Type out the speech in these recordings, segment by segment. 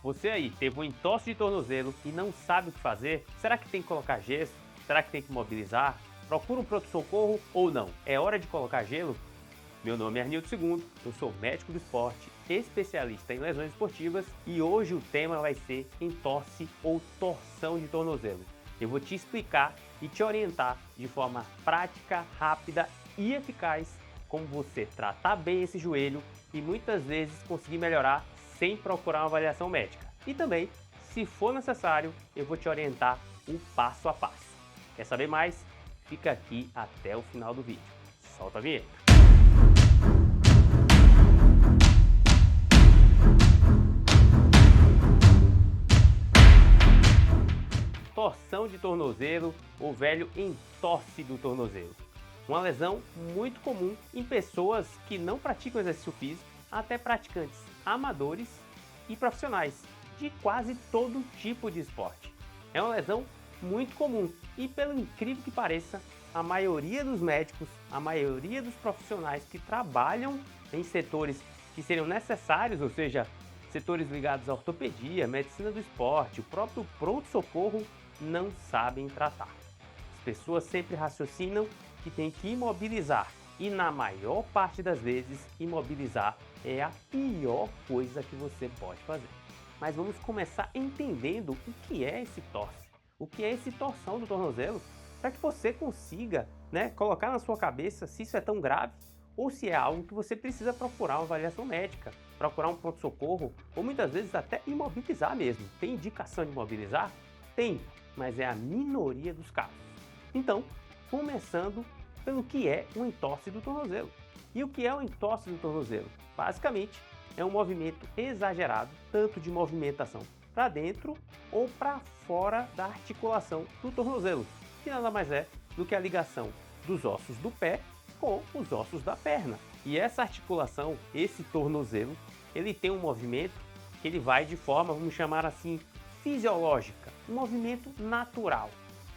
Você aí teve um entorse de tornozelo e não sabe o que fazer? Será que tem que colocar gesso? Será que tem que mobilizar? Procura um pronto-socorro ou não? É hora de colocar gelo? Meu nome é Arnildo II, eu sou médico do esporte, especialista em lesões esportivas e hoje o tema vai ser entorse ou torção de tornozelo. Eu vou te explicar e te orientar de forma prática, rápida e eficaz como você tratar bem esse joelho e muitas vezes conseguir melhorar sem procurar uma avaliação médica. E também, se for necessário, eu vou te orientar o passo a passo. Quer saber mais? Fica aqui até o final do vídeo. Solta a vinheta! Torção de tornozelo ou velho entorse do tornozelo. Uma lesão muito comum em pessoas que não praticam exercício físico, até praticantes amadores e profissionais de quase todo tipo de esporte. É uma lesão muito comum e, pelo incrível que pareça, a maioria dos médicos, a maioria dos profissionais que trabalham em setores que seriam necessários, ou seja, setores ligados à ortopedia, medicina do esporte, o próprio pronto-socorro, não sabem tratar. As pessoas sempre raciocinam que tem que imobilizar e, na maior parte das vezes, imobilizar é a pior coisa que você pode fazer. Mas vamos começar entendendo o que é esse torce, o que é esse torção do tornozelo, para que você consiga, colocar na sua cabeça se isso é tão grave ou se é algo que você precisa procurar uma avaliação médica, procurar um pronto-socorro ou muitas vezes até imobilizar mesmo. Tem indicação de imobilizar? Tem, mas é a minoria dos casos. Então, começando pelo que é um entorse do tornozelo. E o que é o entorse do tornozelo? Basicamente, é um movimento exagerado, tanto de movimentação para dentro ou para fora da articulação do tornozelo, que nada mais é do que a ligação dos ossos do pé com os ossos da perna. E essa articulação, esse tornozelo, ele tem um movimento que ele vai de forma, vamos chamar assim, fisiológica, um movimento natural.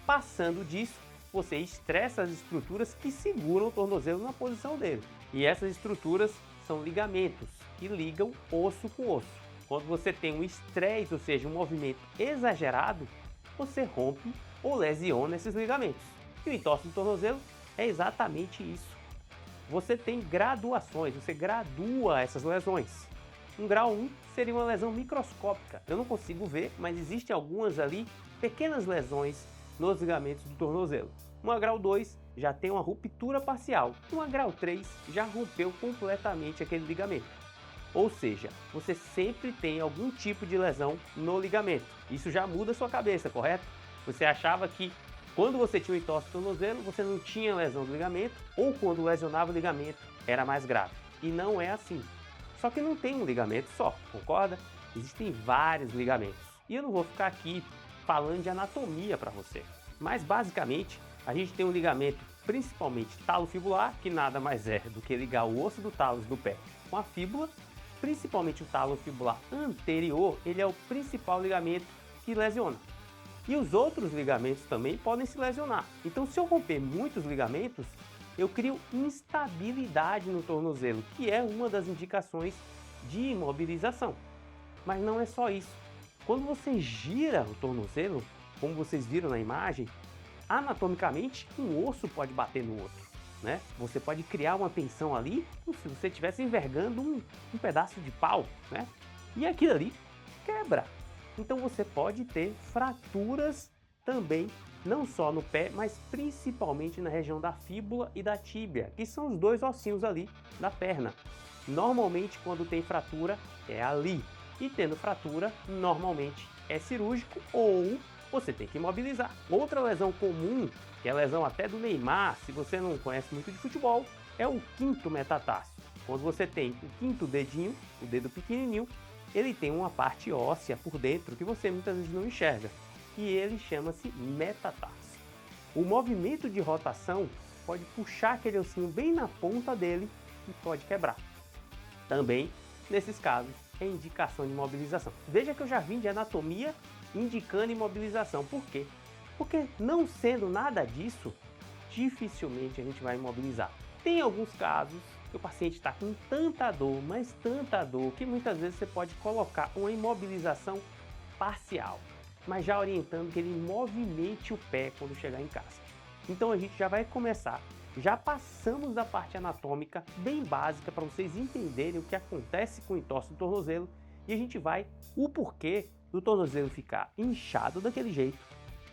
Passando disso, você estressa as estruturas que seguram o tornozelo na posição dele. E essas estruturas são ligamentos que ligam osso com osso. Quando você tem um estresse, ou seja, um movimento exagerado, você rompe ou lesiona esses ligamentos. E o entorse do tornozelo é exatamente isso. Você tem graduações, você gradua essas lesões. Um grau 1 seria uma lesão microscópica. Eu não consigo ver, mas existem algumas ali, pequenas lesões nos ligamentos do tornozelo. Uma grau 2 já tem uma ruptura parcial. Uma grau 3 já rompeu completamente aquele ligamento. Ou seja, você sempre tem algum tipo de lesão no ligamento. Isso já muda a sua cabeça, correto? Você achava que quando você tinha um entorse do tornozelo, você não tinha lesão do ligamento, ou quando lesionava o ligamento era mais grave. E não é assim. Só que não tem um ligamento só, concorda? Existem vários ligamentos. E eu não vou ficar aqui falando de anatomia para você. Mas basicamente, a gente tem um ligamento principalmente talofibular, que nada mais é do que ligar o osso do talos do pé com a fíbula. Principalmente o talo fibular anterior, ele é o principal ligamento que lesiona. E os outros ligamentos também podem se lesionar. Então, se eu romper muitos ligamentos, eu crio instabilidade no tornozelo, que é uma das indicações de imobilização. Mas não é só isso. Quando você gira o tornozelo, como vocês viram na imagem, anatomicamente um osso pode bater no outro. Você pode criar uma tensão ali, como se você estivesse envergando um pedaço de pau, e aquilo ali quebra. Então você pode ter fraturas também, não só no pé, mas principalmente na região da fíbula e da tíbia, que são os dois ossinhos ali da perna. Normalmente, quando tem fratura, é ali. E tendo fratura, normalmente é cirúrgico ou você tem que imobilizar. Outra lesão comum, que é a lesão até do Neymar, se você não conhece muito de futebol, é o quinto metatarso. Quando você tem o quinto dedinho, o dedo pequenininho, ele tem uma parte óssea por dentro que você muitas vezes não enxerga, e ele chama-se metatarso. O movimento de rotação pode puxar aquele ossinho bem na ponta dele e pode quebrar. Também, nesses casos, é indicação de imobilização. Veja que eu já vim de anatomia indicando imobilização. Por quê? Porque não sendo nada disso, dificilmente a gente vai imobilizar. Tem alguns casos que o paciente está com tanta dor, mas tanta dor, que muitas vezes você pode colocar uma imobilização parcial, mas já orientando que ele movimente o pé quando chegar em casa. Então a gente já vai começar, já passamos da parte anatômica bem básica para vocês entenderem o que acontece com o entorse do tornozelo e a gente vai o porquê do tornozelo ficar inchado daquele jeito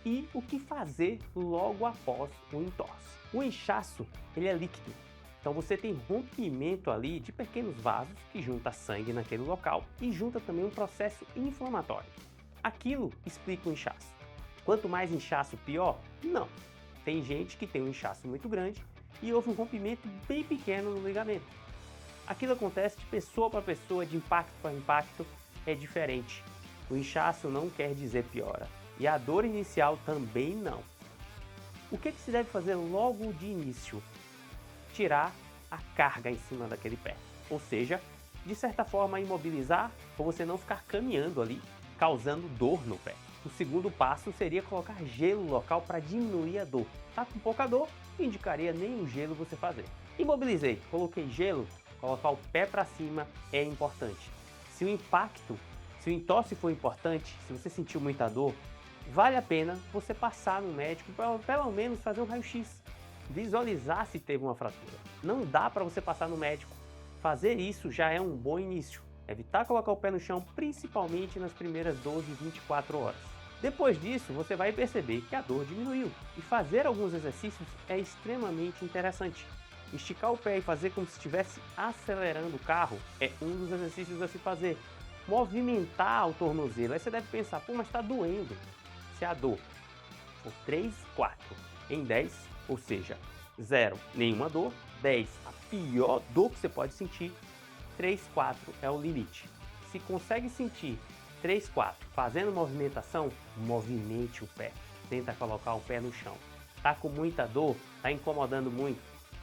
e o que fazer logo após o entorse. O inchaço, ele é líquido, então você tem rompimento ali de pequenos vasos que junta sangue naquele local e junta também um processo inflamatório. Aquilo explica o inchaço. Quanto mais inchaço, pior? Não. Tem gente que tem um inchaço muito grande e houve um rompimento bem pequeno no ligamento. Aquilo acontece de pessoa para pessoa, de impacto para impacto, é diferente. O inchaço não quer dizer piora e a dor inicial também não. O que se deve fazer logo de início? Tirar a carga em cima daquele pé, ou seja, de certa forma imobilizar para você não ficar caminhando ali, causando dor no pé. O segundo passo seria colocar gelo local para diminuir a dor. Tá com pouca dor? Indicaria nem o gelo você fazer. Imobilizei, coloquei gelo, colocar o pé para cima é importante. Se o entorse for importante, se você sentiu muita dor, vale a pena você passar no médico para pelo menos fazer um raio-x, visualizar se teve uma fratura. Não dá para você passar no médico. Fazer isso já é um bom início. Evitar colocar o pé no chão, principalmente nas primeiras 12, 24 horas. Depois disso, você vai perceber que a dor diminuiu. E fazer alguns exercícios é extremamente interessante. Esticar o pé e fazer como se estivesse acelerando o carro é um dos exercícios a se fazer. Movimentar o tornozelo. Aí você deve pensar, pô, mas está doendo. Se a dor for 3, 4 em 10, ou seja, 0, nenhuma dor, 10, a pior dor que você pode sentir, 3, 4 é o limite. Se consegue sentir 3, 4 fazendo movimentação, movimente o pé. Tenta colocar o pé no chão. Tá com muita dor? Tá incomodando muito?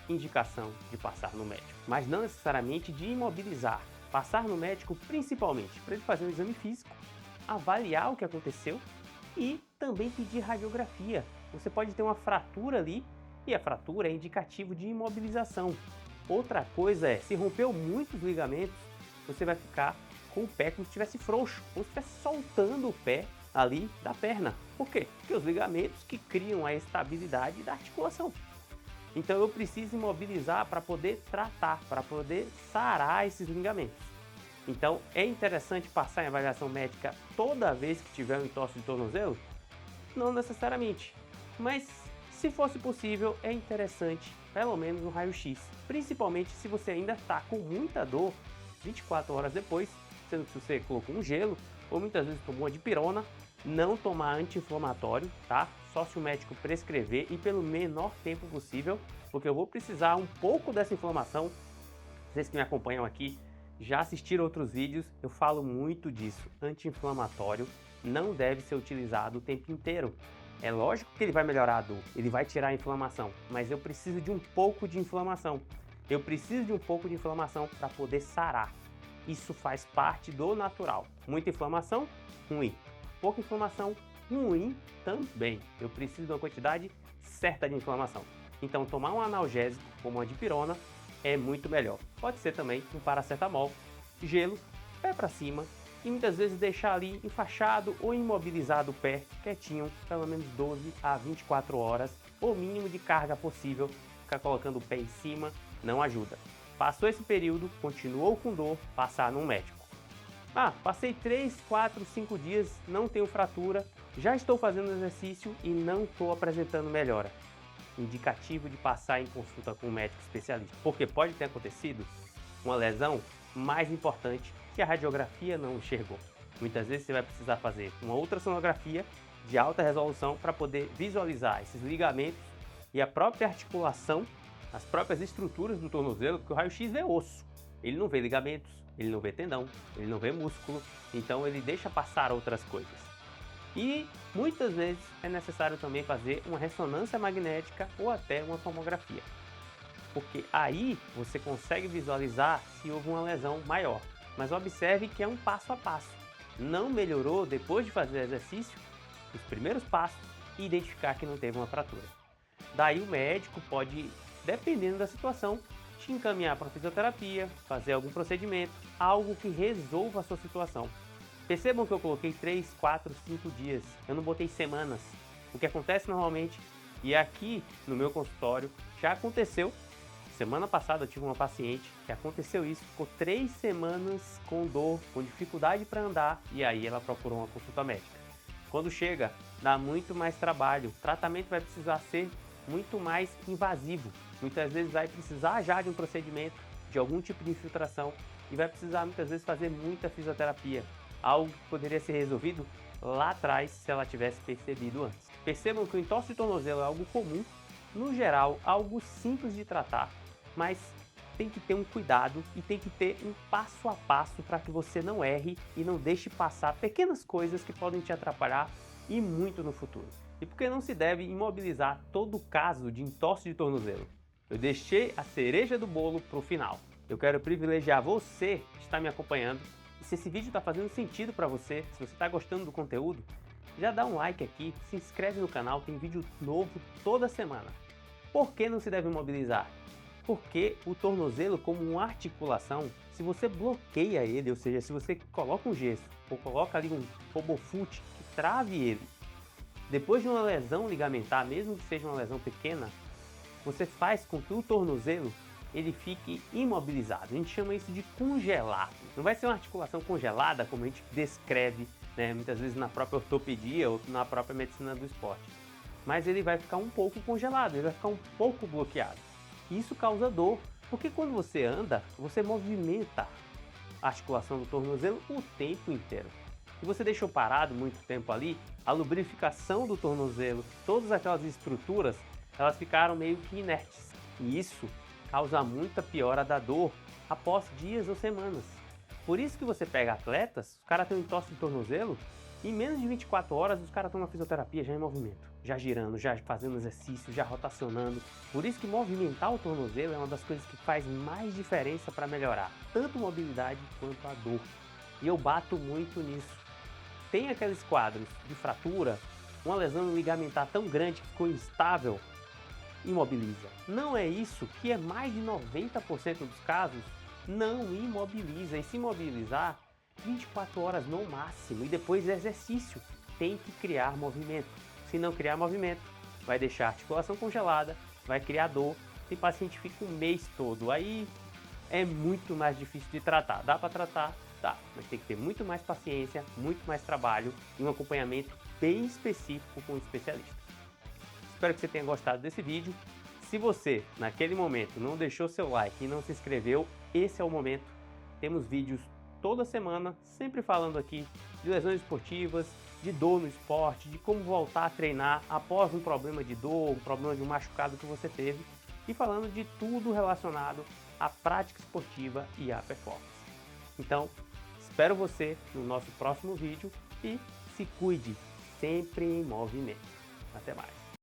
Indicação de passar no médico. Mas não necessariamente de imobilizar. Passar no médico principalmente para ele fazer um exame físico, avaliar o que aconteceu e também pedir radiografia. Você pode ter uma fratura ali e a fratura é indicativo de imobilização. Outra coisa é, se rompeu muitos ligamentos, você vai ficar com o pé como se estivesse frouxo, como se estivesse soltando o pé ali da perna. Por quê? Porque os ligamentos que criam a estabilidade da articulação. Então eu preciso imobilizar para poder tratar, para poder sarar esses ligamentos. Então é interessante passar em avaliação médica toda vez que tiver um entorse de tornozelo? Não necessariamente, mas se fosse possível é interessante pelo menos um raio-x, principalmente se você ainda está com muita dor 24 horas depois, sendo que você colocou um gelo ou muitas vezes tomou uma dipirona, não tomar anti-inflamatório, tá? Só se o médico prescrever e pelo menor tempo possível, porque eu vou precisar um pouco dessa inflamação. Vocês que me acompanham aqui já assistiram outros vídeos, eu falo muito disso. Anti-inflamatório não deve ser utilizado o tempo inteiro. É lógico que ele vai melhorar a dor, ele vai tirar a inflamação, mas eu preciso de um pouco de inflamação. Eu preciso de um pouco de inflamação para poder sarar. Isso faz parte do natural. Muita inflamação, ruim. Pouca inflamação, ruim também. Eu preciso de uma quantidade certa de inflamação. Então tomar um analgésico, como uma dipirona, é muito melhor. Pode ser também um paracetamol, gelo, pé para cima e muitas vezes deixar ali enfaixado ou imobilizado o pé quietinho, pelo menos 12 a 24 horas, o mínimo de carga possível. Ficar colocando o pé em cima não ajuda. Passou esse período, continuou com dor, passar num médico. Ah, passei 3, 4, 5 dias, não tenho fratura, já estou fazendo exercício e não estou apresentando melhora. Indicativo de passar em consulta com um médico especialista, porque pode ter acontecido uma lesão mais importante que a radiografia não enxergou. Muitas vezes você vai precisar fazer uma ultrassonografia de alta resolução para poder visualizar esses ligamentos e a própria articulação, as próprias estruturas do tornozelo, porque o raio-x vê osso, ele não vê ligamentos, ele não vê tendão, ele não vê músculo, então ele deixa passar outras coisas. E muitas vezes é necessário também fazer uma ressonância magnética ou até uma tomografia, porque aí você consegue visualizar se houve uma lesão maior. Mas observe que é um passo a passo. Não melhorou depois de fazer exercício, os primeiros passos e identificar que não teve uma fratura. Daí o médico pode, dependendo da situação, te encaminhar para fisioterapia, fazer algum procedimento, algo que resolva a sua situação. Percebam que eu coloquei 3, 4, 5 dias, eu não botei semanas. O que acontece normalmente, e aqui no meu consultório já aconteceu, semana passada eu tive uma paciente que aconteceu isso, ficou 3 semanas com dor, com dificuldade para andar, e aí ela procurou uma consulta médica. Quando chega, dá muito mais trabalho, o tratamento vai precisar ser muito mais invasivo, muitas vezes vai precisar já de um procedimento, de algum tipo de infiltração, e vai precisar muitas vezes fazer muita fisioterapia, algo que poderia ser resolvido lá atrás se ela tivesse percebido antes. Percebam que o entorse de tornozelo é algo comum, no geral, algo simples de tratar, mas tem que ter um cuidado e tem que ter um passo a passo para que você não erre e não deixe passar pequenas coisas que podem te atrapalhar e muito no futuro. E por que não se deve imobilizar todo caso de entorse de tornozelo? Eu deixei a cereja do bolo para o final. Eu quero privilegiar você que está me acompanhando. E se esse vídeo está fazendo sentido para você, se você está gostando do conteúdo, já dá um like aqui, se inscreve no canal, tem vídeo novo toda semana. Por que não se deve imobilizar? Porque o tornozelo, como uma articulação, se você bloqueia ele, ou seja, se você coloca um gesso ou coloca ali um robofoot que trave ele, depois de uma lesão ligamentar, mesmo que seja uma lesão pequena, você faz com que o tornozelo ele fique imobilizado. A gente chama isso de congelar. Não vai ser uma articulação congelada como a gente descreve, né, muitas vezes na própria ortopedia ou na própria medicina do esporte. Mas ele vai ficar um pouco congelado, ele vai ficar um pouco bloqueado. E isso causa dor, porque quando você anda, você movimenta a articulação do tornozelo o tempo inteiro. Se você deixou parado muito tempo ali, a lubrificação do tornozelo, todas aquelas estruturas, elas ficaram meio que inertes. E isso causa muita piora da dor após dias ou semanas. Por isso que você pega atletas, os caras têm um entorse de tornozelo, e em menos de 24 horas os caras estão na fisioterapia já em movimento, já girando, já fazendo exercício, já rotacionando. Por isso que movimentar o tornozelo é uma das coisas que faz mais diferença para melhorar tanto mobilidade quanto a dor. E eu bato muito nisso. Tem aqueles quadros de fratura, uma lesão ligamentar tão grande que ficou instável, imobiliza. Não é isso que é mais de 90% dos casos, não imobiliza. E se imobilizar, 24 horas no máximo, e depois exercício. Tem que criar movimento. Se não criar movimento, vai deixar a articulação congelada, vai criar dor, tem paciente que fica um mês todo, aí é muito mais difícil de tratar. Dá para tratar? Dá, mas tem que ter muito mais paciência, muito mais trabalho e um acompanhamento bem específico com um especialista. Espero que você tenha gostado desse vídeo. Se você, naquele momento, não deixou seu like e não se inscreveu, esse é o momento. Temos vídeos toda semana, sempre falando aqui de lesões esportivas, de dor no esporte, de como voltar a treinar após um problema de dor, um problema de um machucado que você teve, e falando de tudo relacionado à prática esportiva e à performance. Então, espero você no nosso próximo vídeo e se cuide, sempre em movimento. Até mais!